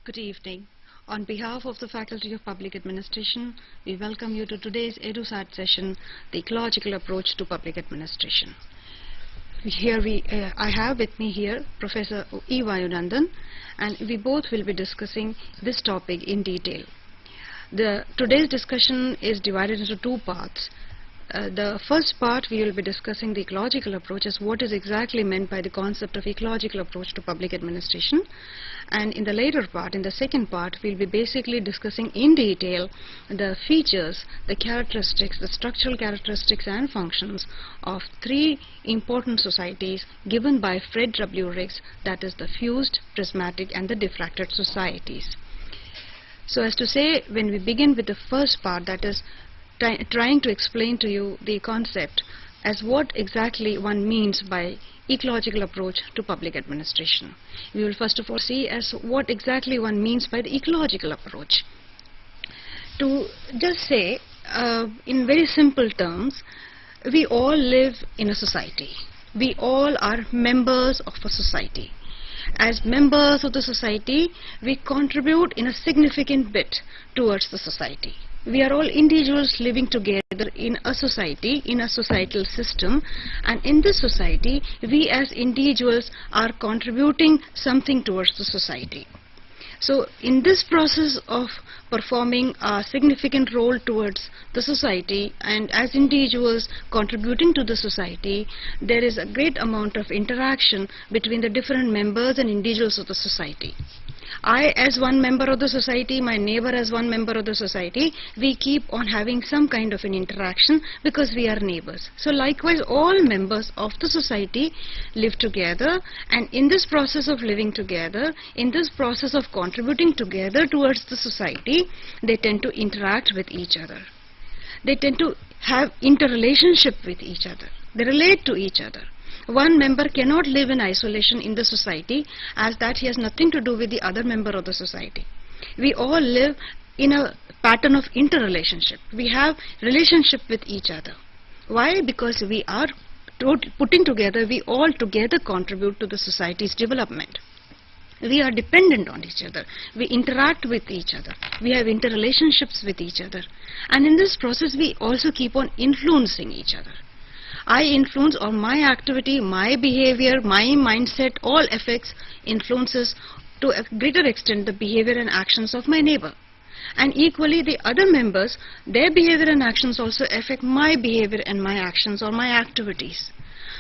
Good evening. On behalf of the Faculty of Public Administration, we welcome you to today's EduSat session, the Ecological Approach to Public Administration. I have with me here Professor E. Vayunandan, and we both will be discussing this topic in detail. Today's discussion is divided into two parts. The first part, we will be discussing the ecological approach, as what is exactly meant by the concept of ecological approach to public administration. And in the later part, in the second part, we will be basically discussing in detail the features, the characteristics, the structural characteristics and functions of three important societies given by Fred W. Riggs, that is the fused, prismatic and the diffracted societies. So as to say, when we begin with the first part, that is trying to explain to you the concept as what exactly one means by ecological approach to public administration. We will first of all see as what exactly one means by the ecological approach. To just say, in very simple terms, we all live in a society. We all are members of a society. As members of the society, we contribute in a significant bit towards the society. We are all individuals living together in a society, in a societal system, and in this society, we as individuals are contributing something towards the society. So in this process of performing a significant role towards the society and as individuals contributing to the society, there is a great amount of interaction between the different members and individuals of the society. I as one member of the society, my neighbor as one member of the society, we keep on having some kind of an interaction because we are neighbors. So likewise, all members of the society live together, and in this process of living together, in this process of contributing together towards the society, they tend to interact with each other. They tend to have interrelationship with each other. They relate to each other. One member cannot live in isolation in the society, as that he has nothing to do with the other member of the society. We all live in a pattern of interrelationship. We have relationship with each other. Why? Because we are putting together, we all together contribute to the society's development. We are dependent on each other. We interact with each other. We have interrelationships with each other. And in this process, we also keep on influencing each other. I influence, or my activity, my behavior, my mindset, all influences to a greater extent the behavior and actions of my neighbor. And equally the other members, their behavior and actions also affect my behavior and my actions or my activities.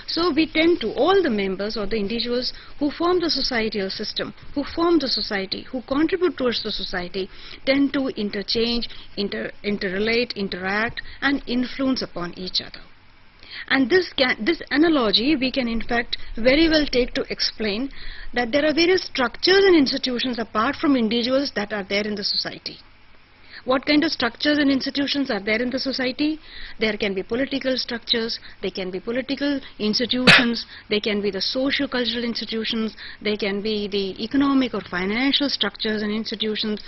So we tend to, all the members or the individuals who form the societal system, who form the society, who contribute towards the society, tend to interchange, interrelate, interact and influence upon each other. And this analogy we can in fact very well take to explain that there are various structures and institutions apart from individuals that are there in the society. What kind of structures and institutions are there in the society? There can be political structures, they can be political institutions, they can be the socio-cultural institutions, they can be the economic or financial structures and institutions,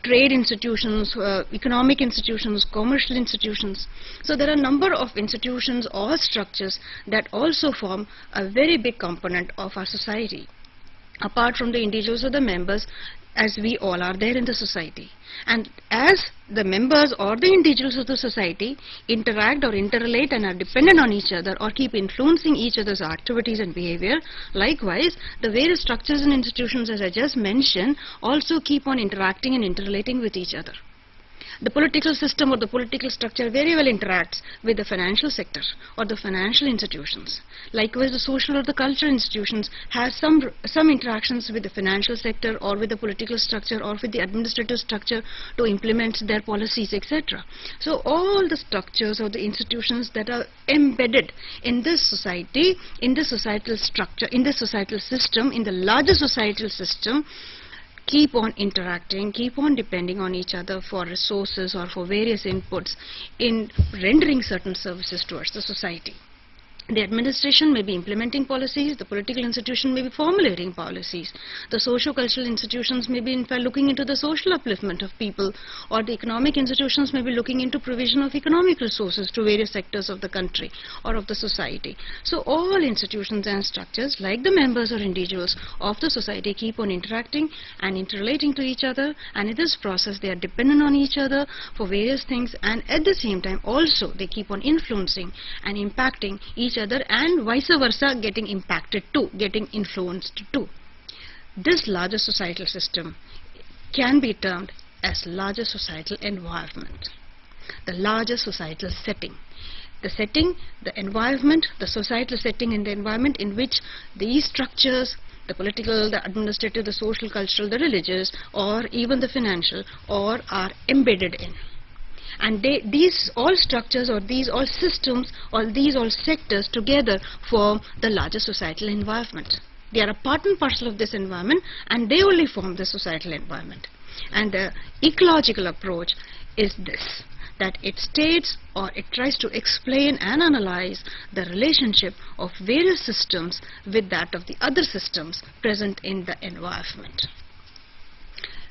trade institutions, economic institutions, commercial institutions. So there are a number of institutions or structures that also form a very big component of our society, apart from the individuals or the members, as we all are there in the society. And as the members or the individuals of the society interact or interrelate and are dependent on each other or keep influencing each other's activities and behavior, likewise the various structures and institutions, as I just mentioned, also keep on interacting and interrelating with each other. The political system or the political structure very well interacts with the financial sector or the financial institutions. Likewise, the social or the cultural institutions have some interactions with the financial sector or with the political structure or with the administrative structure to implement their policies, etc. So all the structures or the institutions that are embedded in this society, in the societal structure, in the societal system, in the larger societal system, keep on interacting, keep on depending on each other for resources or for various inputs in rendering certain services towards the society. The administration may be implementing policies, the political institution may be formulating policies, the socio-cultural institutions may be in fact looking into the social upliftment of people, or the economic institutions may be looking into provision of economic resources to various sectors of the country or of the society. So all institutions and structures, like the members or individuals of the society, keep on interacting and interrelating to each other, and in this process they are dependent on each other for various things, and at the same time also they keep on influencing and impacting each other, and vice versa, getting impacted too, getting influenced too. This larger societal system can be termed as larger societal environment, the larger societal setting. The setting, the environment, the societal setting and the environment in which these structures, the political, the administrative, the social, cultural, the religious, or even the financial, or are embedded in. And these all structures, or these all systems, or these all sectors together form the larger societal environment. They are a part and parcel of this environment, and they only form the societal environment. And the ecological approach is this, that it states or it tries to explain and analyze the relationship of various systems with that of the other systems present in the environment.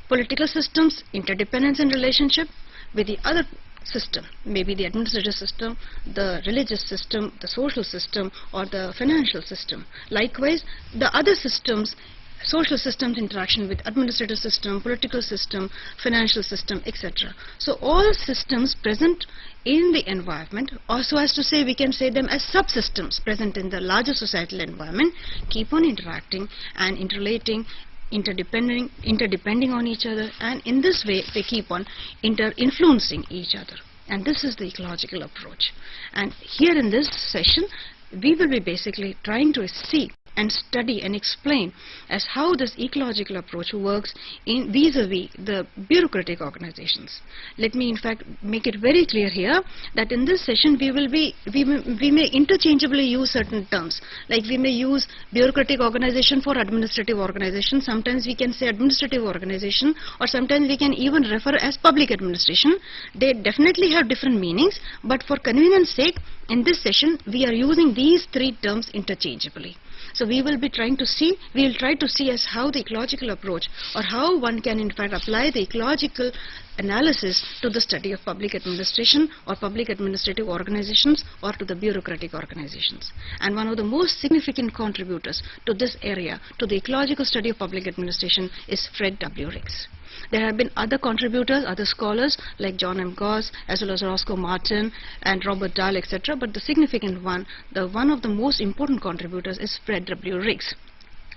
Political systems, interdependence in relationship with the other system, maybe the administrative system, the religious system, the social system, or the financial system. Likewise, the other systems, social systems interaction with administrative system, political system, financial system, etc. So all systems present in the environment, or so as to say, we can say them as subsystems present in the larger societal environment, keep on interacting and interrelating, interdepending on each other, and in this way they keep on influencing each other. And this is the ecological approach. And here in this session we will be basically trying to see and study and explain as how this ecological approach works in vis-a-vis the bureaucratic organizations. Let me in fact make it very clear here that in this session we may interchangeably use certain terms, like we may use bureaucratic organization for administrative organization, sometimes we can say administrative organization, or sometimes we can even refer as public administration. They definitely have different meanings, but for convenience sake in this session we are using these three terms interchangeably. So we will try to see as how the ecological approach, or how one can in fact apply the ecological analysis to the study of public administration or public administrative organizations, or to the bureaucratic organizations. And one of the most significant contributors to this area, to the ecological study of public administration, is Fred W. Riggs. There have been other contributors, other scholars like John M. Goss, as well as Roscoe Martin and Robert Dahl, etc. But the significant one, one of the most important contributors, is Fred W. Riggs.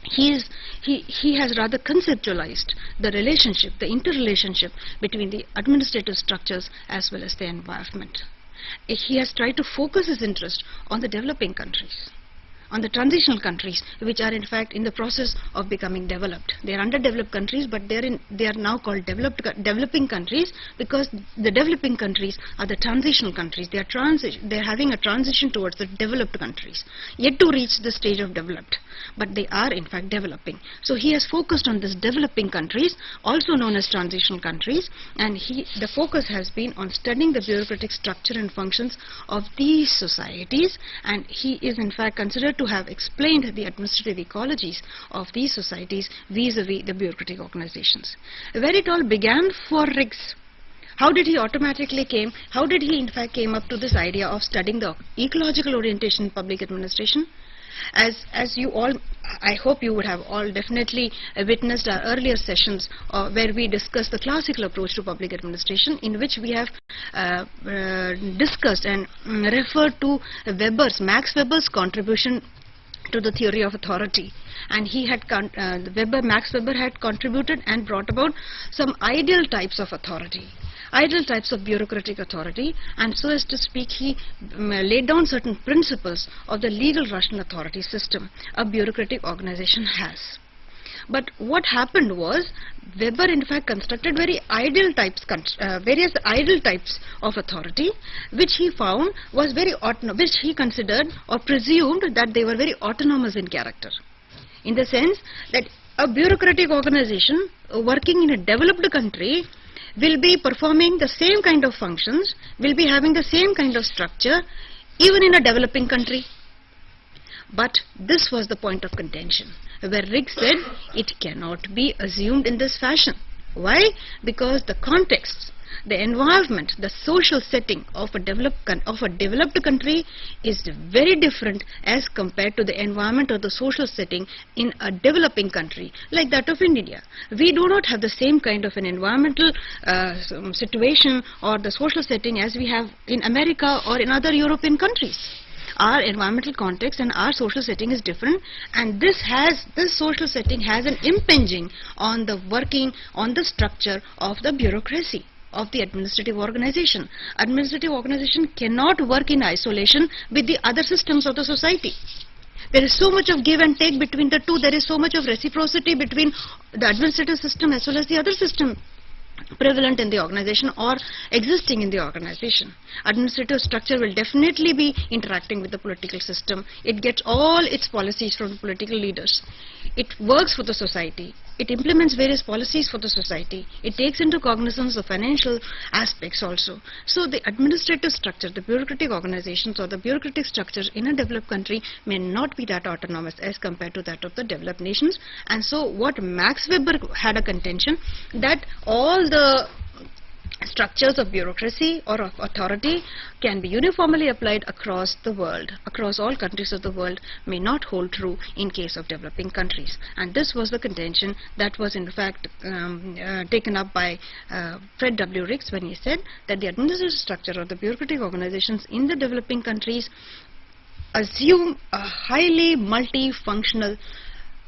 He has rather conceptualized the relationship, the interrelationship between the administrative structures as well as the environment. He has tried to focus his interest on the developing countries, on the transitional countries, which are in fact in the process of becoming developed. They are underdeveloped countries, but they are now called developing countries, because the developing countries are the transitional countries. They are having a transition towards the developed countries, yet to reach the stage of developed, but they are in fact developing. So he has focused on this developing countries, also known as transitional countries, and the focus has been on studying the bureaucratic structure and functions of these societies, and he is in fact considered to have explained the administrative ecologies of these societies vis-a-vis the bureaucratic organizations. Where it all began for Riggs, how did he in fact came up to this idea of studying the ecological orientation in public administration? As you all, I hope you would have all definitely witnessed our earlier sessions where we discussed the classical approach to public administration, in which we have discussed and referred to Max Weber's contribution to the theory of authority. And Max Weber had contributed and brought about some ideal types of authority, ideal types of bureaucratic authority, and so as to speak he laid down certain principles of the legal rational authority system a bureaucratic organization has. But what happened was, Weber in fact constructed various ideal types of authority, which he found was which he considered or presumed that they were very autonomous in character, in the sense that a bureaucratic organization working in a developed country will be performing the same kind of functions, will be having the same kind of structure even in a developing country. But this was the point of contention, where Riggs said it cannot be assumed in this fashion. Why? Because the context, the environment, the social setting of a developed country is very different as compared to the environment or the social setting in a developing country like that of India. We do not have the same kind of an environmental situation or the social setting as we have in America or in other European countries. Our environmental context and our social setting is different, and this social setting has an impinging on the working, on the structure of the bureaucracy, of the administrative organization. Administrative organization cannot work in isolation with the other systems of the society. There is so much of give and take between the two. There is so much of reciprocity between the administrative system as well as the other system prevalent in the organization or existing in the organization. Administrative structure will definitely be interacting with the political system. It gets all its policies from political leaders. It works for the society. It implements various policies for the society. It takes into cognizance the financial aspects also. So the administrative structure, the bureaucratic organizations or the bureaucratic structures in a developed country may not be that autonomous as compared to that of the developed nations. And so what Max Weber had a contention that all the structures of bureaucracy or of authority can be uniformly applied across the world, across all countries of the world, may not hold true in case of developing countries. And this was the contention that was in fact taken up by Fred W. Riggs when he said that the administrative structure or the bureaucratic organizations in the developing countries assume a highly multifunctional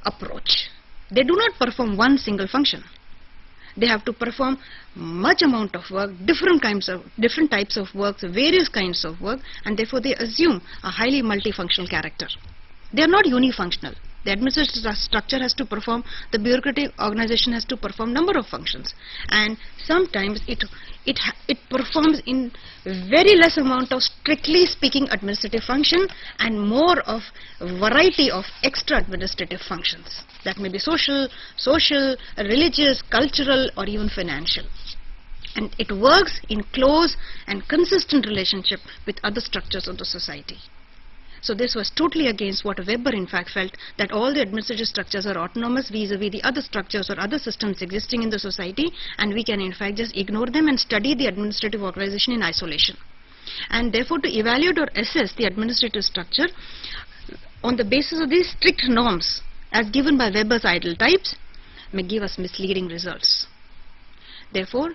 approach. They do not perform one single function. They have to perform much amount of work, different types of work, various kinds of work, and therefore they assume a highly multifunctional character. They are not unifunctional. The administrative structure has to perform, the bureaucratic organization has to perform number of functions, and sometimes it performs in very less amount of strictly speaking administrative function and more of variety of extra administrative functions that may be social, religious, cultural, or even financial. And it works in close and consistent relationship with other structures of the society. So this was totally against what Weber in fact felt, that all the administrative structures are autonomous vis-a-vis the other structures or other systems existing in the society, and we can in fact just ignore them and study the administrative organization in isolation. And therefore to evaluate or assess the administrative structure on the basis of these strict norms as given by Weber's ideal types may give us misleading results. Therefore,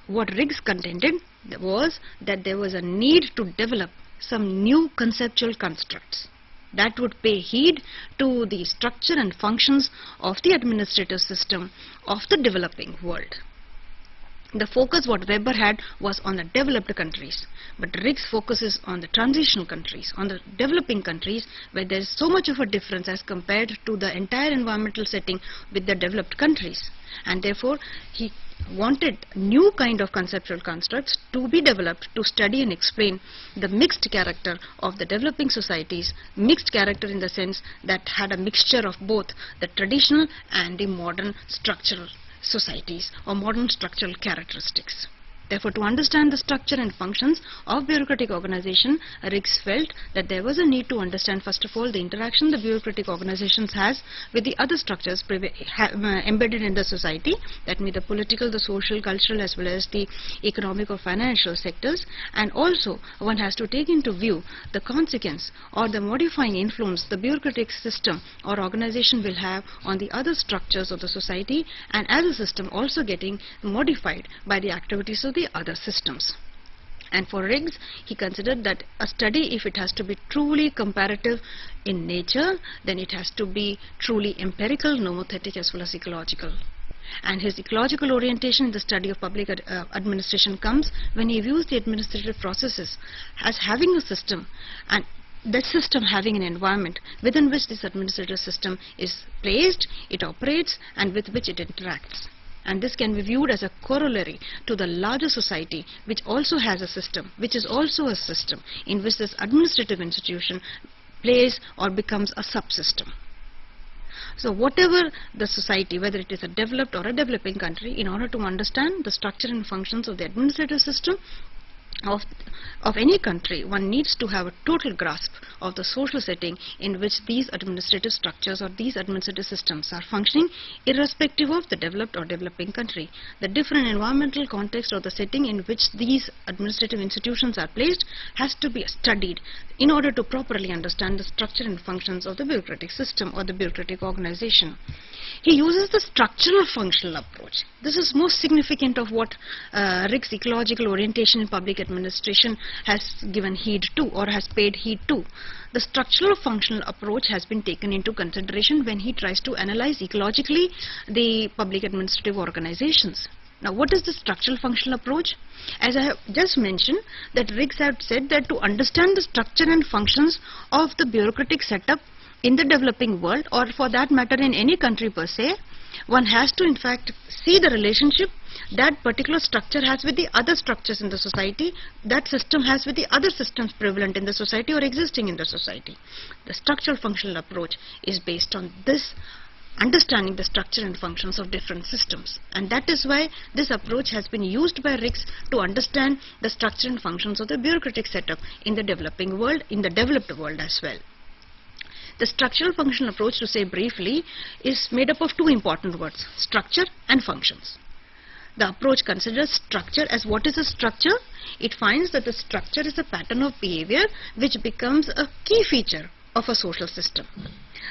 what Riggs contended was that there was a need to develop some new conceptual constructs that would pay heed to the structure and functions of the administrative system of the developing world. The focus what Weber had was on the developed countries, but Riggs focuses on the transitional countries, on the developing countries, where there is so much of a difference as compared to the entire environmental setting with the developed countries. And therefore he wanted new kind of conceptual constructs to be developed to study and explain the mixed character of the developing societies, mixed character in the sense that had a mixture of both the traditional and the modern structural societies or modern structural characteristics. Therefore, to understand the structure and functions of bureaucratic organization, Riggs felt that there was a need to understand first of all the interaction the bureaucratic organizations has with the other structures embedded in the society, that means the political, the social, cultural as well as the economic or financial sectors, and also one has to take into view the consequence or the modifying influence the bureaucratic system or organization will have on the other structures of the society, and as a system also getting modified by the activities of the other systems. And for Riggs, he considered that a study, if it has to be truly comparative in nature, then it has to be truly empirical, nomothetic as well as ecological. And his ecological orientation in the study of public administration comes when he views the administrative processes as having a system, and that system having an environment within which this administrative system is placed, it operates, and with which it interacts. And this can be viewed as a corollary to the larger society, which also has a system, which is also a system in which this administrative institution plays or becomes a subsystem. So whatever the society, whether it is a developed or a developing country, in order to understand the structure and functions of the administrative system, of of any country, one needs to have a total grasp of the social setting in which these administrative structures or these administrative systems are functioning, irrespective of the developed or developing country. The different environmental context or the setting in which these administrative institutions are placed has to be studied in order to properly understand the structure and functions of the bureaucratic system or the bureaucratic organization. He uses the structural functional approach. This is most significant of what Rick's ecological orientation in public administration has given heed to or has paid heed to. The structural functional approach has been taken into consideration when he tries to analyze ecologically the public administrative organizations. Now, what is the structural functional approach? As I have just mentioned, that Riggs had said that to understand the structure and functions of the bureaucratic setup in the developing world, or for that matter in any country per se, one has to in fact see the relationship that particular structure has with the other structures in the society, that system has with the other systems prevalent in the society or existing in the society. The structural functional approach is based on this understanding the structure and functions of different systems, and that is why this approach has been used by Riggs to understand the structure and functions of the bureaucratic setup in the developing world, in the developed world as well. The structural functional approach, to say briefly, is made up of two important words: structure and functions. The approach considers structure as what is a structure. It finds that the structure is a pattern of behavior which becomes a key feature of a social system.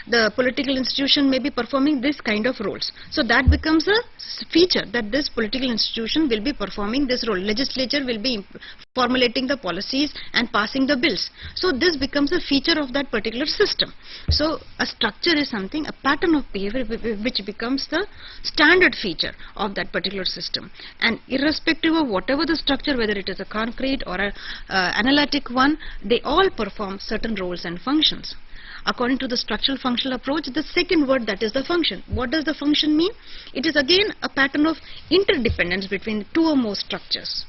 The political institution may be performing this kind of roles. So that becomes a feature that this political institution will be performing this role. Legislature will be formulating the policies and passing the bills. So this becomes a feature of that particular system. So a structure is something, a pattern of behavior which becomes the standard feature of that particular system. And irrespective of whatever the structure, whether it is a concrete or a analytic one, they all perform certain roles and functions. According to the structural functional approach, the second word, that is the function. What does the function mean? It is again a pattern of interdependence between two or more structures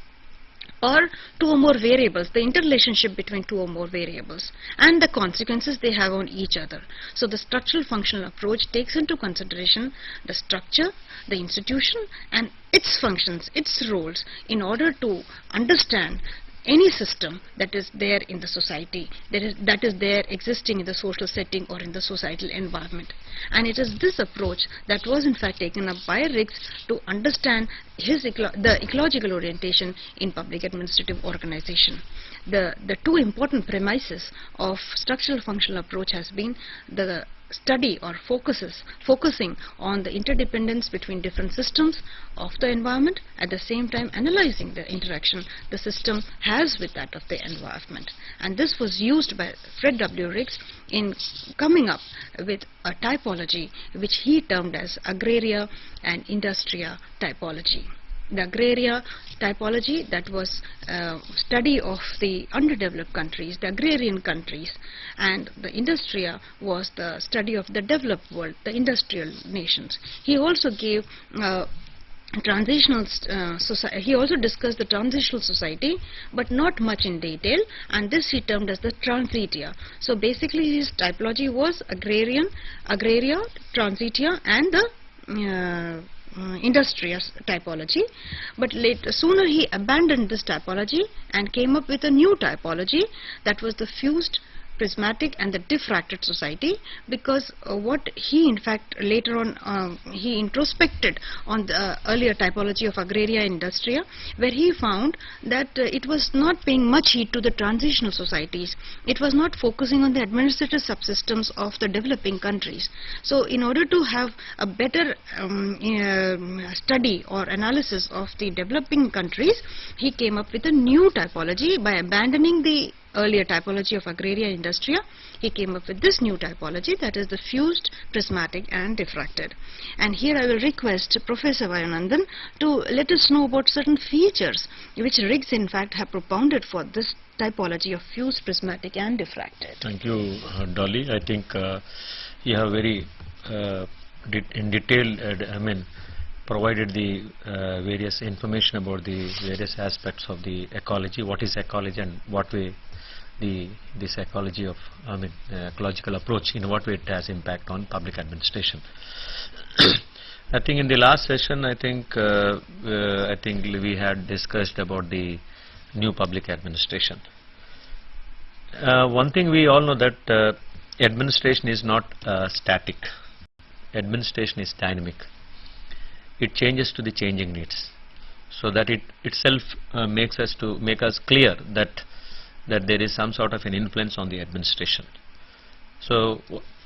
or two or more variables, the interrelationship between two or more variables and the consequences they have on each other. So the structural functional approach takes into consideration the structure, the institution and its functions, its roles, in order to understand any system that is there in the society, that is there existing in the social setting or in the societal environment. And it is this approach that was in fact taken up by Riggs to understand the ecological orientation in public administrative organization. The two important premises of structural functional approach has been the study or focusing on the interdependence between different systems of the environment, at the same time analyzing the interaction the system has with that of the environment. And this was used by Fred W. Riggs in coming up with a typology which he termed as agraria and industria typology. The agraria typology, that was study of the underdeveloped countries, the agrarian countries, and the industria was the study of the developed world, the industrial nations. He also gave transitional society. He also discussed the transitional society, but not much in detail, and this he termed as the transitia. So basically his typology was agraria, transitia, and the industria typology. But sooner he abandoned this typology and came up with a new typology, that was the fused, prismatic and the diffracted society, because what he in fact later on he introspected on the earlier typology of agraria and industria, where he found that it was not paying much heed to the transitional societies. It was not focusing on the administrative subsystems of the developing countries. So in order to have a better study or analysis of the developing countries, he came up with a new typology by abandoning the earlier typology of agraria and industria. He came up with this new typology, that is the fused, prismatic and diffracted. And here I will request Professor Vayunandan to let us know about certain features which Riggs in fact have propounded for this typology of fused, prismatic and diffracted. Thank you, Dolly. I think you have very in detail provided the various information about the various aspects of the ecology, what is ecology and what way this ecology of ecological approach, in what way it has impact on public administration. I think in the last session, I think we had discussed about the new public administration. One thing we all know that administration is not static. Administration is dynamic. It changes to the changing needs. So that it itself makes us clear that there is some sort of an influence on the administration. So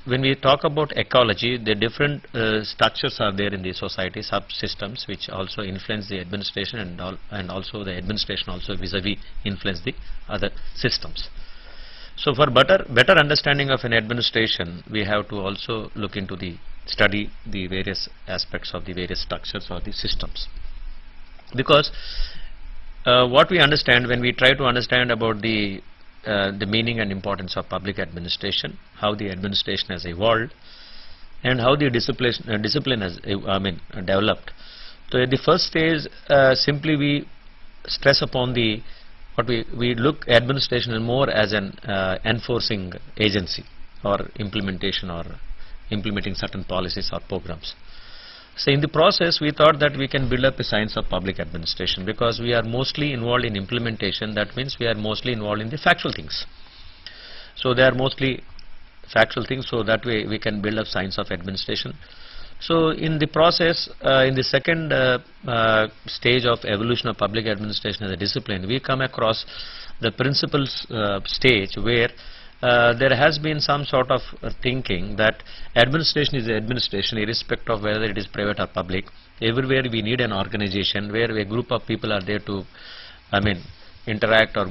when we talk about ecology, the different structures are there in the society, subsystems, which also influence the administration, and also the administration also vis-a-vis influence the other systems. So for better understanding of an administration, we have to also look into study the various aspects of the various structures or the systems. Because what we understand when we try to understand about the meaning and importance of public administration, how the administration has evolved, and how the discipline has developed. So at the first stage, simply we stress upon we look administration more as an enforcing agency or implementation or implementing certain policies or programs. So in the process, we thought that we can build up a science of public administration, because we are mostly involved in implementation. That means we are mostly involved in the factual things. So they are mostly factual things, so that way we can build up science of administration. So in the process, in the second stage of evolution of public administration as a discipline, we come across the principles stage where there has been some sort of thinking that administration is administration irrespective of whether it is private or public. Everywhere we need an organization where a group of people are there to interact or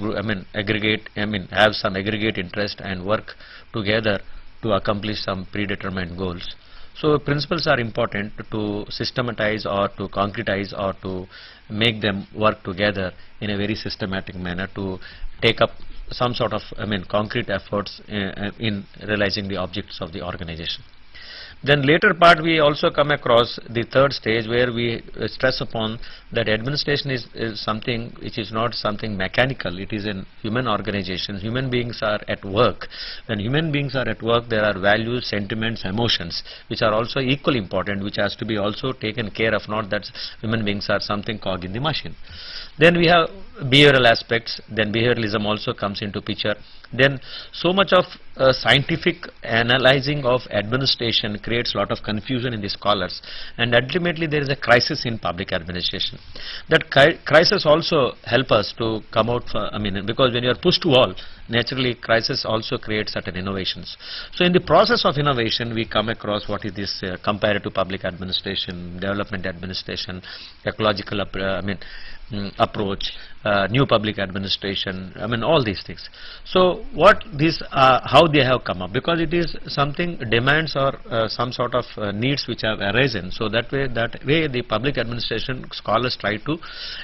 aggregate, have some aggregate interest and work together to accomplish some predetermined goals. So principles are important to systematize or to concretize or to make them work together in a very systematic manner to take up some sort of concrete efforts in realizing the objects of the organization. Then later part we also come across the third stage where we stress upon that administration is something which is not something mechanical. It is in human organizations. Human beings are at work. When human beings are at work, there are values, sentiments, emotions which are also equally important, which has to be also taken care of, not that human beings are something cog in the machine. Then we have behavioral aspects, then behavioralism also comes into picture. Then so much of scientific analyzing of administration creates a lot of confusion in the scholars, and ultimately there is a crisis in public administration. That crisis also help us to come out, because when you are pushed to wall, naturally crisis also creates certain innovations. So in the process of innovation, we come across what is this comparative public administration, development administration, ecological approach, new public administration, all these things. So what these how they have come up, because it is something demands or some sort of needs which have arisen. So that way the public administration scholars try to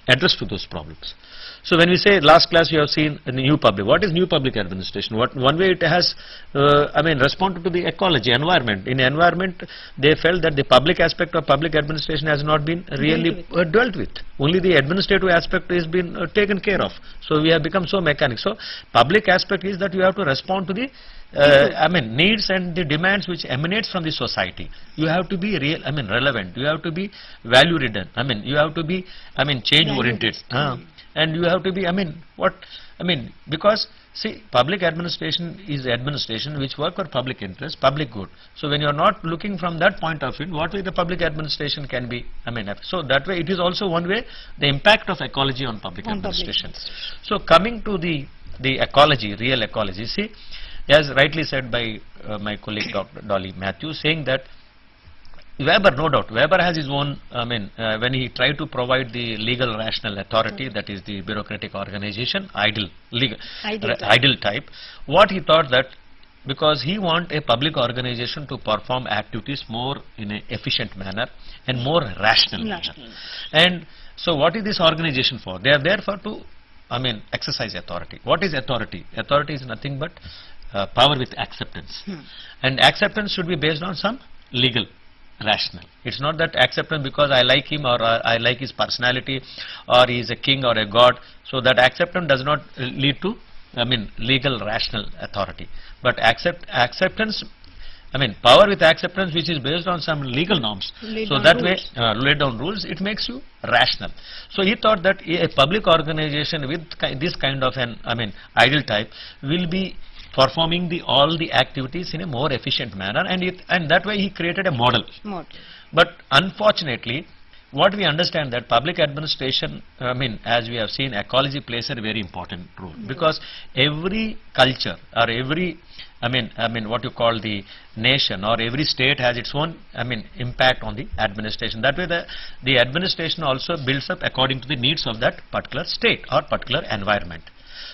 address to those problems. So when we say last class you have seen new public, what is new public administration? One way it has responded to the ecology, environment. In environment they felt that the public aspect of public administration has not been really dealt with. Only the administrative aspect has been taken care of. So we have become so mechanic. So public aspect is that you have to respond to the needs and the demands which emanates from the society. You have to be relevant. You have to be value ridden. You have to be change oriented. And you have to be because see, public administration is administration which work for public interest, public good. So when you are not looking from that point of view, what way the public administration can be so that way it is also one way the impact of ecology on public administration. So coming to the ecology, real ecology, see, as rightly said by my colleague Dr. Dolly Matthews, saying that Weber, no doubt, Weber has his own, when he tried to provide the legal rational authority, that is the bureaucratic organization, ideal type, what he thought that because he want a public organization to perform activities more in an efficient manner and more rational manner. And so what is this organization for? They are there for to exercise authority. What is authority? Authority is nothing but power with acceptance. And acceptance should be based on some legal rational. It's not that acceptance because I like him or I like his personality or he is a king or a god. So that acceptance does not lead to legal rational authority. But acceptance power with acceptance which is based on some legal norms. So that way, laid down rules, it makes you rational. So he thought that a public organization with this kind of an, ideal type will be performing all the activities in a more efficient manner, and that way he created a model. But unfortunately, what we understand that public administration, as we have seen, ecology plays a very important role, because every culture or every, what you call the nation or every state has its own, impact on the administration. That way the administration also builds up according to the needs of that particular state or particular environment.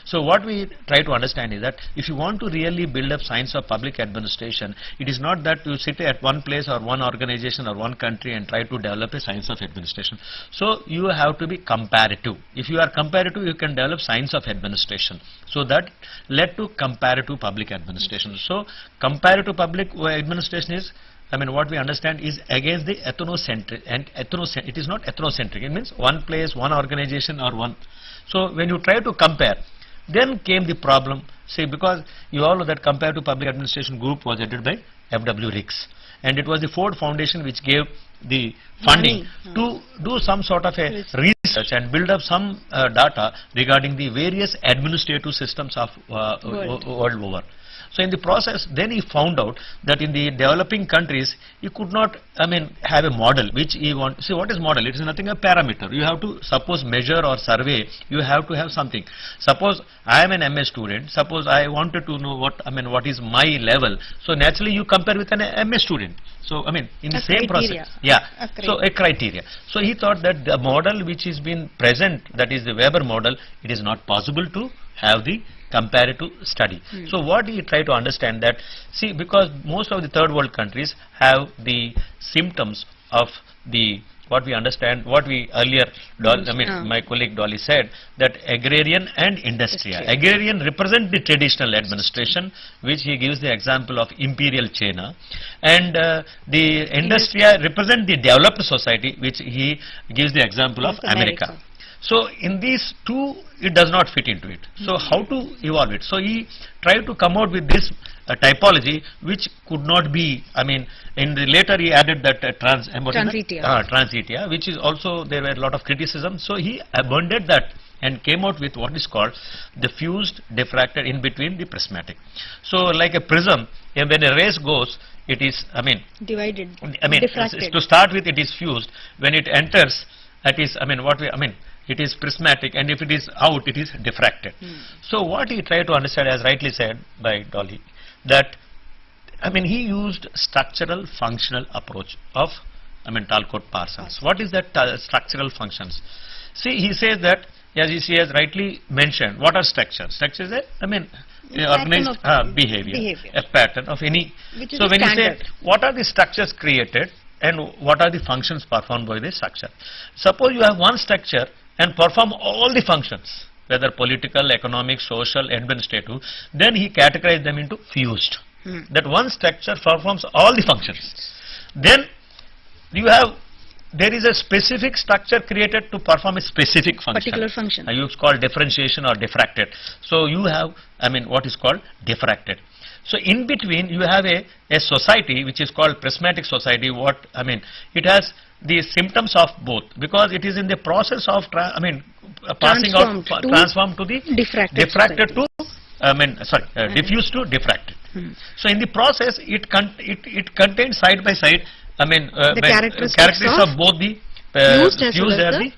So what we try to understand is that if you want to really build up science of public administration, it is not that you sit at one place or one organization or one country and try to develop a science of administration. So you have to be comparative. If you are comparative, you can develop science of administration. So that led to comparative public administration. So comparative public administration is, what we understand is against the ethnocentric, and it is not ethnocentric. It means one place, one organization or one. So when you try to compare, then came the problem. See, because you all know that comparative public administration group was headed by F.W. Riggs, and it was the Ford Foundation which gave the funding to do some sort of a research and build up some data regarding the various administrative systems of world over. So in the process, then he found out that in the developing countries, he could not, have a model which he want. See, what is model? It is nothing a parameter. You have to suppose measure or survey. You have to have something. Suppose I am an MS student. Suppose I wanted to know what is my level. So naturally, you compare with an MS student. So in the same process, so a criteria. So he thought that the model which is been present, that is the Weber model, it is not possible to have the comparative study. So what he tried to understand that, see, because most of the third world countries have the symptoms of the, what we understand, what we earlier, my colleague Dolly said, that agrarian and industrial. Agrarian represent the traditional administration, which he gives the example of imperial China, and the industrial represent the developed society, which he gives the example of America. So in these two, it does not fit into it. So how to evolve it? So he tried to come out with this typology, which could not be, in the later he added that transitia, which is also, there were a lot of criticism. So he abandoned that and came out with what is called the fused diffracted in between the prismatic. So like a prism, when a rays goes, it is, divided, diffracted. To start with, it is fused. When it enters, that is, it is prismatic, and if it is out, it is diffracted. So what he tried to understand, as rightly said by Dolly, that he used structural functional approach of Talcott Parsons. What is that structural functions? See, he says that, as he has rightly mentioned, what are structures? Structures are, organized behavior, a pattern of any. So when you say what are the structures created and what are the functions performed by the structure? Suppose you have one structure and perform all the functions, whether political, economic, social, administrative, then he categorized them into fused. That one structure performs all the functions. Then you have, there is a specific structure created to perform a specific function. Particular function. You call differentiation or diffracted. So you have, what is called diffracted. So in between you have a society which is called prismatic society. It has the symptoms of both, because it is in the process of passing out, transformed to the diffracted to diffused to diffracted. So in the process it contains side by side the characteristics of both the fused as the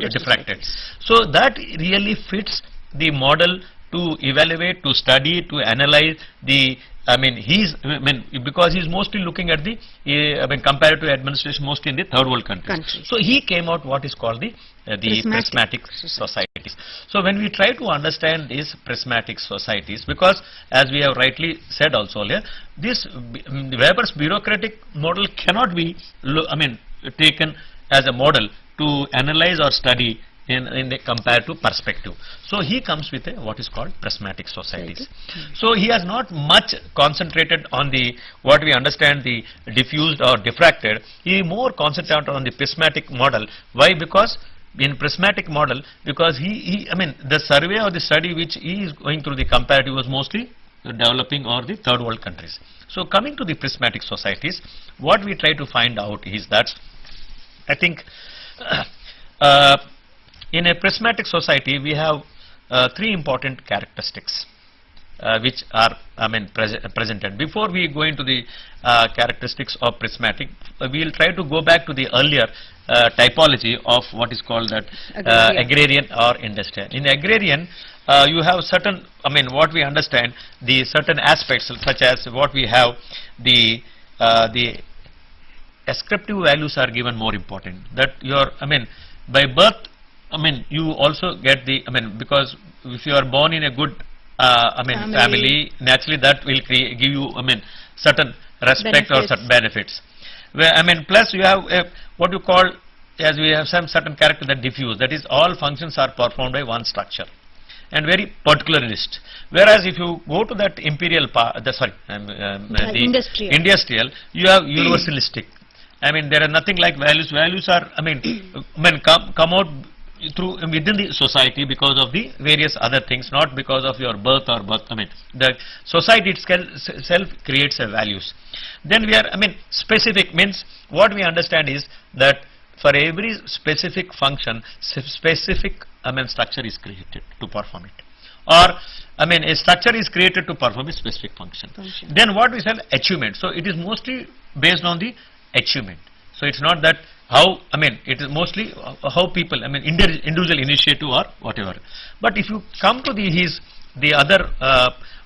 diffracted. So that really fits the model to evaluate, to study, to analyze the, because he's mostly looking at the, comparative administration mostly in the third world countries. So he came out what is called the prismatic societies. So when we try to understand these prismatic societies, because as we have rightly said also earlier, this Weber's bureaucratic model cannot be, taken as a model to analyze or study in the comparative perspective. So he comes with what is called prismatic societies. So he has not much concentrated on the, what we understand, the diffused or diffracted. He more concentrated on the prismatic model. Why? Because in prismatic model, because the survey or the study which he is going through the comparative was mostly developing or the third world countries. So coming to the prismatic societies, what we try to find out is that I think in a prismatic society we have three important characteristics which are presented. Before we go into the characteristics of prismatic, we will try to go back to the earlier typology of what is called that agrarian or industrial. In agrarian, you have certain, what we understand, the certain aspects such as what we have, the ascriptive values are given more important. That your, by birth, you also get the, because if you are born in a good family, naturally that will give you, certain respect or certain benefits. Where, plus you have what you call, as we have some certain character that diffuse, that is all functions are performed by one structure and very particularist. Whereas if you go to that imperial part, the industrial, you have universalistic. There are nothing like values. Values are, come out through within the society because of the various other things, not because of your birth or birth. The society itself creates a values. Then we are, specific means what we understand is that for every specific function, specific structure is created to perform it, or a structure is created to perform a specific function. Then what we say achievement. So it is mostly based on the achievement. So it's not that how, it is mostly how people, individual initiative or whatever. But if you come to the other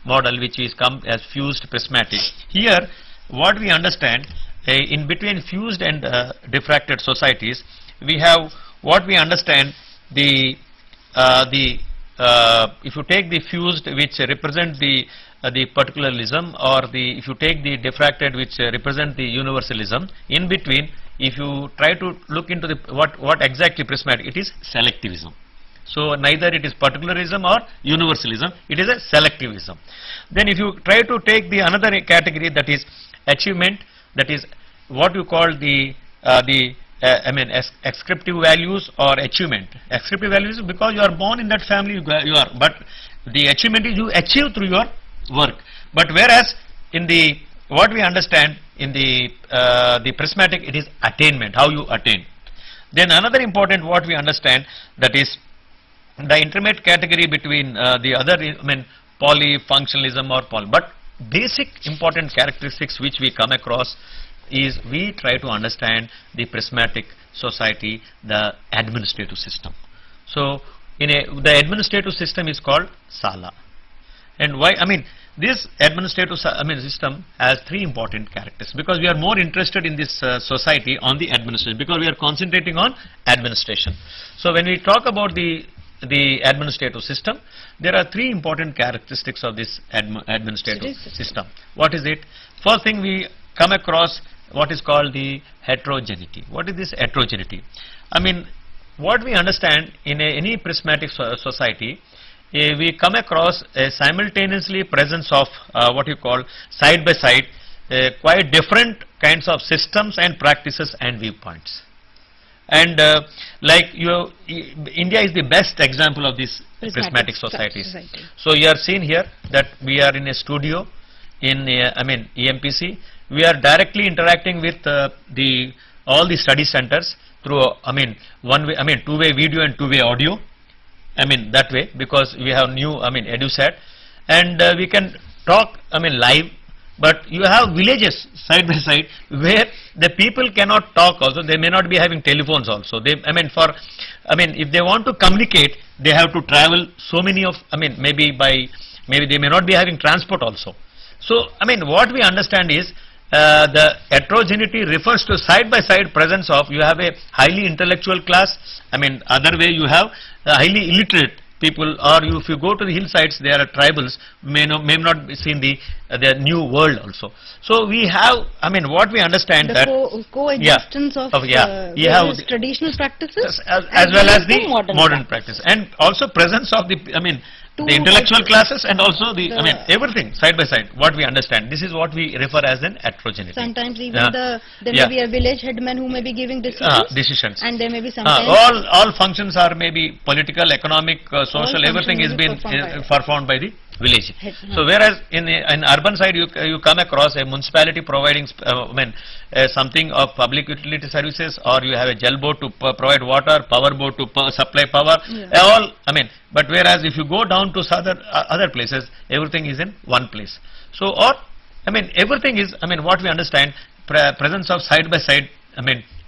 model, which is come as fused prismatic, here what we understand in between fused and diffracted societies, we have what we understand if you take the fused, which represent the particularism, or if you take the diffracted, which represent the universalism, in between, if you try to look into the what exactly prismatic, it is selectivism. So neither it is particularism or universalism, it is a selectivism. Then if you try to take the another category, that is achievement, that is what you call the ascriptive values or achievement. Ascriptive values, because you are born in that family, you are, but the achievement is you achieve through your work. But whereas in the what we understand in the prismatic, it is attainment, how you attain. Then another important what we understand, that is the intermediate category between the other, polyfunctionalism or poly. But basic important characteristics which we come across is we try to understand the prismatic society, the administrative system. So the administrative system is called Sala. And why? This administrative system has three important characters, because we are more interested in this society on the administration, because we are concentrating on administration. So when we talk about the administrative system, there are three important characteristics of this administrative system. What is it? First thing, we come across what is called the heterogeneity. What is this heterogeneity? What we understand in any prismatic society, we come across a simultaneously presence of what you call side by side quite different kinds of systems and practices and viewpoints. And India is the best example of this prismatic societies. So you are seeing here that we are in a studio in EMPC. We are directly interacting with all the study centers through two-way video and two-way audio. That way, because we have new EduSat, and we can talk live. But you have villages side by side where the people cannot talk also. They may not be having telephones also. They if they want to communicate, they have to travel so many of maybe they may not be having transport also. So what we understand is the heterogeneity refers to side by side presence of, you have a highly intellectual class, other way you have highly illiterate people, or if you go to the hillsides, there are tribals, may not be seen the new world also. So we have, what we understand, that coexistence of various traditional practices as well as the modern practice, and also presence of the the intellectual classes, and also the everything side by side. What we understand, this is what we refer as an heterogeneity. Sometimes even there may be a village headman who may be giving decisions, and there may be sometimes all functions are maybe political, economic, social, everything is being performed by the village. So whereas in an urban side you come across a municipality providing something of public utility services, or you have a gel board to provide water, power board to supply power, all but whereas if you go down to other places, everything is in one place. So or everything is what we understand, presence of side by side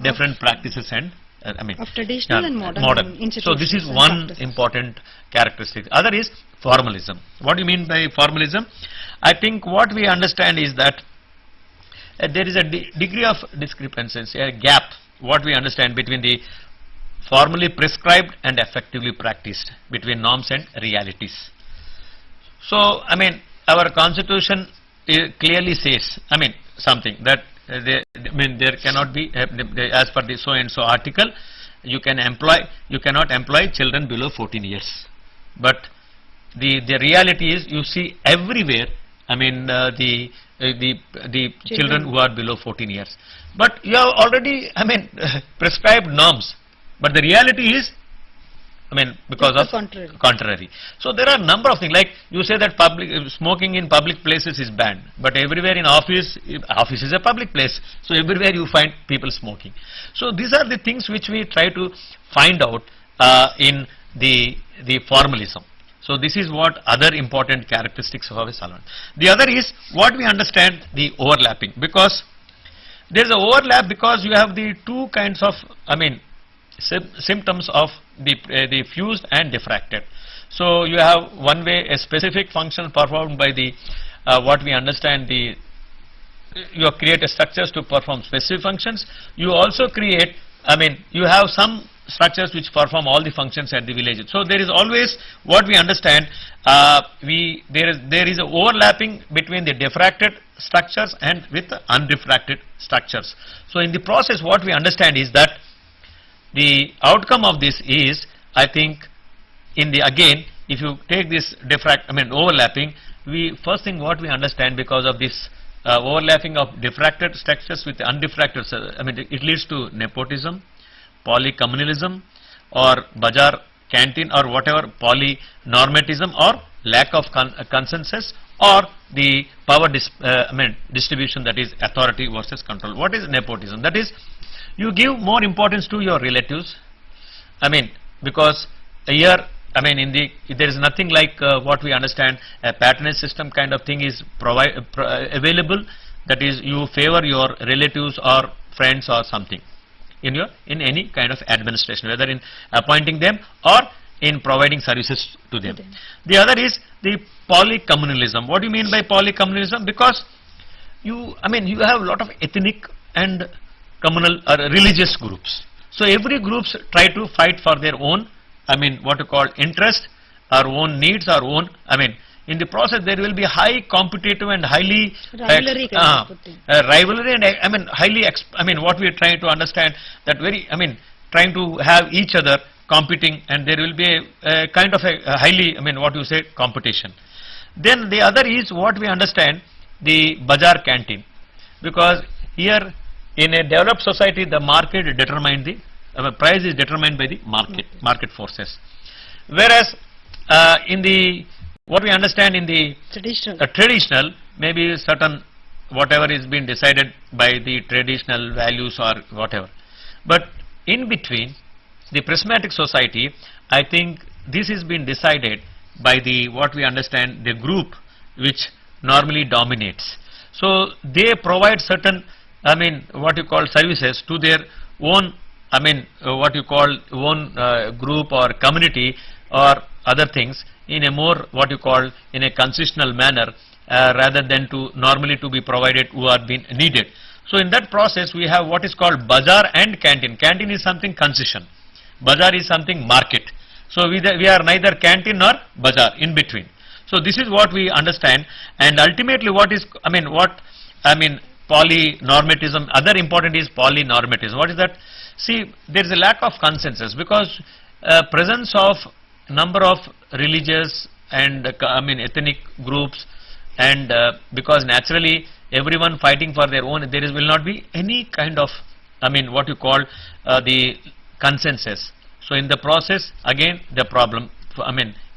different practices and of traditional and modern institutions. So this is one practices. Important characteristic. Other is formalism. What do you mean by formalism? I think what we understand is that there is a degree of discrepancy, a gap, what we understand between the formally prescribed and effectively practiced, between norms and realities. So our constitution clearly says something that there cannot be as per the so and so article you cannot employ children below 14 years, but the reality is you see everywhere the children who are below 14 years, but you have already prescribed norms, but the reality is because of contrary. So there are a number of things, like you say that smoking in public places is banned, but everywhere in office is a public place, so everywhere you find people smoking. So these are the things which we try to find out in the formalism. So this is what other important characteristics of a salon. The other is what we understand, the overlapping, because there is an overlap because you have the two kinds of symptoms of the fused and diffracted. So you have one way a specific function performed by the what we understand you create structures to perform specific functions. You also create you have some structures which perform all the functions at the village. So there is always what we understand there is a overlapping between the diffracted structures and with undiffracted structures. So in the process what we understand is that the outcome of this is, I think, again, if you take this overlapping, first thing what we understand, because of this overlapping of diffracted structures with undiffracted, it leads to nepotism, polycommunalism, or bazaar canteen, or whatever, polynormatism, or lack of consensus, or the power distribution, that is authority versus control. What is nepotism? That is, you give more importance to your relatives, because here, there is nothing like what we understand, a patronage system kind of thing is available, that is, you favor your relatives or friends or something in any kind of administration, whether in appointing them or in providing services to them. The other is the polycommunalism. What do you mean by polycommunalism? Because you have a lot of ethnic and communal or religious groups. So every groups try to fight for their own, what you call interest, our own needs, our own, in the process there will be high competitive and highly rivalry and highly what we are trying to understand, that very trying to have each other competing, and there will be a kind of a highly what you say, competition. Then the other is what we understand, the bazaar canteen, because here in a developed society the market determines the price is determined by the market forces, whereas in the what we understand in the traditional, maybe certain whatever is being decided by the traditional values or whatever, but in between the prismatic society, I think this is being decided by the what we understand, the group which normally dominates. So they provide certain what you call services to their own what you call own group or community or other things in a more what you call in a concessional manner rather than to normally to be provided who are being needed. So in that process we have what is called bazaar and canteen. Canteen is something concession, bazaar is something market. So we are neither canteen nor bazaar, in between. So this is what we understand, and ultimately what is polynormatism. Other important is polynormatism. What is that? See, there is a lack of consensus because presence of number of religious and ethnic groups, and because naturally everyone fighting for their own, there will not be any kind of what you call the consensus. So in the process again the problem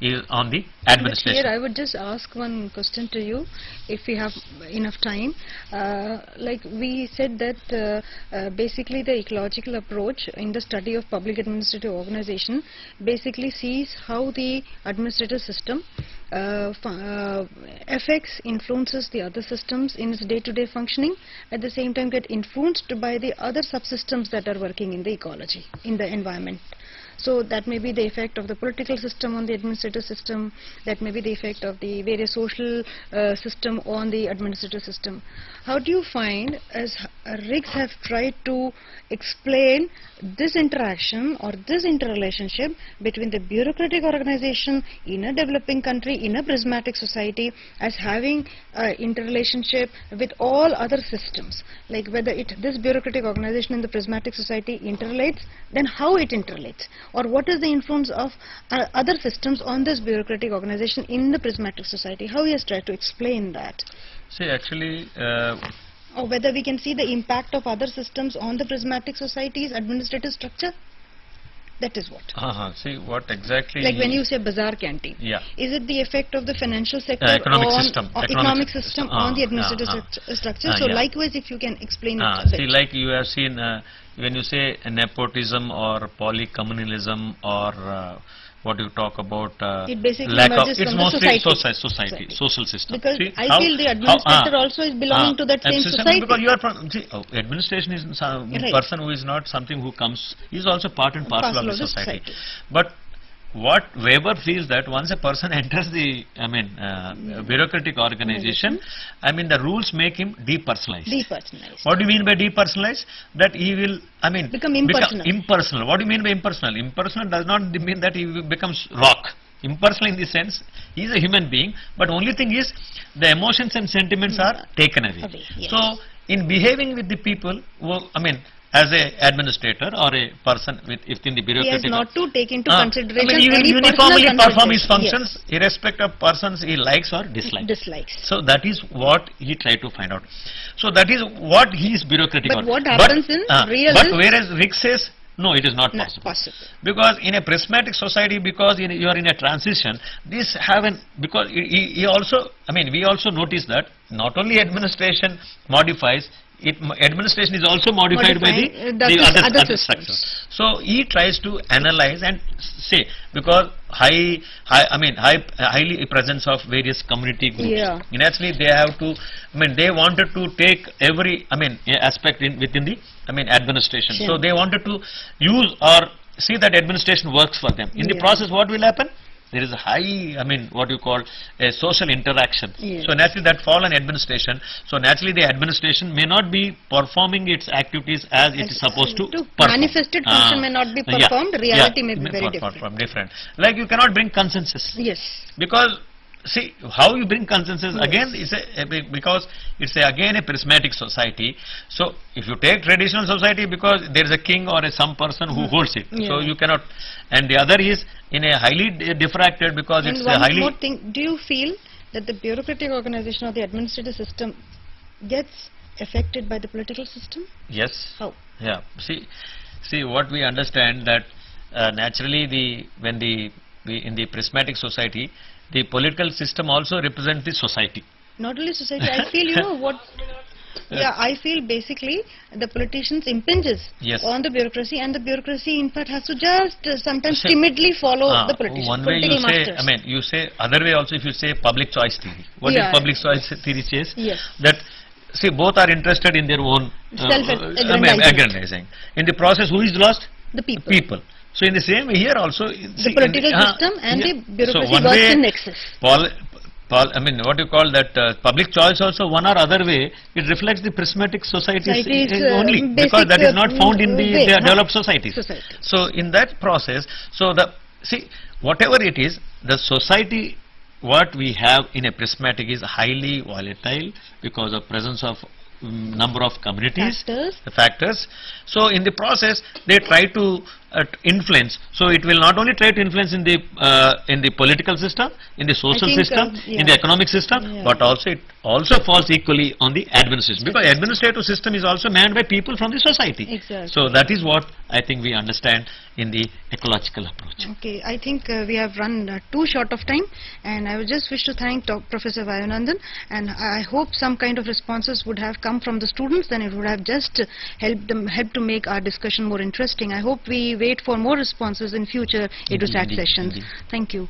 is on the Here administration. I would just ask one question to you, if we have enough time. Like we said that basically the ecological approach in the study of public administrative organization basically sees how the administrative system affects, influences the other systems in its day-to-day functioning, at the same time get influenced by the other subsystems that are working in the ecology, in the environment. So that may be the effect of the political system on the administrative system, that may be the effect of the various social system on the administrative system. How do you find, as RIGs have tried to explain this interaction or this interrelationship between the bureaucratic organization in a developing country, in a prismatic society, as having interrelationship with all other systems, like whether this bureaucratic organization in the prismatic society interrelates, then how it interrelates, or what is the influence of other systems on this bureaucratic organization in the prismatic society? How he has tried to explain that? See, actually, or whether we can see the impact of other systems on the prismatic society's administrative structure? That is what. See what exactly. Like when you say bazaar canteen, yeah. Is it the effect of the financial sector economic on system, economic system on the administrative structure? So yeah. Likewise, if you can explain it a bit. See, like you have seen, when you say nepotism or polycommunalism or what you talk about, it basically lack of, emerges it's from the mostly society, social system. Because see, I feel the administrator also is belonging to that same society. Because you are from, see, administration is some person who is not something who comes, he is also part and parcel of the society. But what Weber feels that once a person enters the, bureaucratic organization, the rules make him depersonalized. Depersonalized. What do you mean by depersonalized? That he will, become impersonal. Impersonal. What do you mean by impersonal? Impersonal does not mean that he becomes rock. Impersonal in the sense, he is a human being, but only thing is, the emotions and sentiments are taken away. Yes. So, in behaving with the people, as a administrator or a person within the bureaucratic, he has not to take into consideration he will any uniformly perform his consideration. functions, irrespective of persons he likes or dislikes. So that is what he tried to find out. So that is what he is bureaucratic. But what happens in real? But whereas Rick says, no, it is not possible. Because in a prismatic society, because you are in a transition, this because he also, we also notice that not only administration modifies, administration is also modified by the other structures. So he tries to analyze and say, because highly presence of various community groups. Naturally, they have to. They wanted to take every aspect within the administration. So they wanted to use or see that administration works for them. In the process, what will happen? There is a high, what you call a social interaction. So naturally that fall on administration. So naturally the administration may not be performing its activities as it is supposed to perform. Manifested function may not be performed, reality may be very different. Like you cannot bring consensus. Yes. Because see, how you bring consensus again is because it's again a prismatic society. So if you take traditional society, because there is a king or some person who holds it, so you cannot. And the other is in a highly diffracted, because it's a highly. One more thing, do you feel that the bureaucratic organization or the administrative system gets affected by the political system? Yes. How? Yeah. See what we understand that naturally in the prismatic society, the political system also represents the society. Not only society, I feel, what... Yeah, I feel basically the politicians impinges on the bureaucracy, and the bureaucracy in fact has to just sometimes timidly follow the politicians. One way you say, you say, other way also if you say public choice theory. What is public choice theory says? That, see, both are interested in their own self-aggrandizing. In the process, who is lost? The people. People. So in the same way here also, the political system and the bureaucracy works in nexus. What you call that public choice also, one or other way, it reflects the prismatic societies only, because that is not found in the developed societies. So in that process, whatever it is, the society what we have in a prismatic is highly volatile because of presence of number of communities, the factors. So in the process, they try to influence. So it will not only try to influence in the political system, in the social system, in the economic system, but also it also falls equally on the administration, because administrative system is also manned by people from the society. Exactly. So that is what I think we understand in the ecological approach. Okay, I think we have run too short of time, and I would just wish to thank Professor Vayunandan, and I hope some kind of responses would have come from the students, then it would have just helped to make our discussion more interesting. I hope we wait for more responses in future EduSat sessions. Thank you.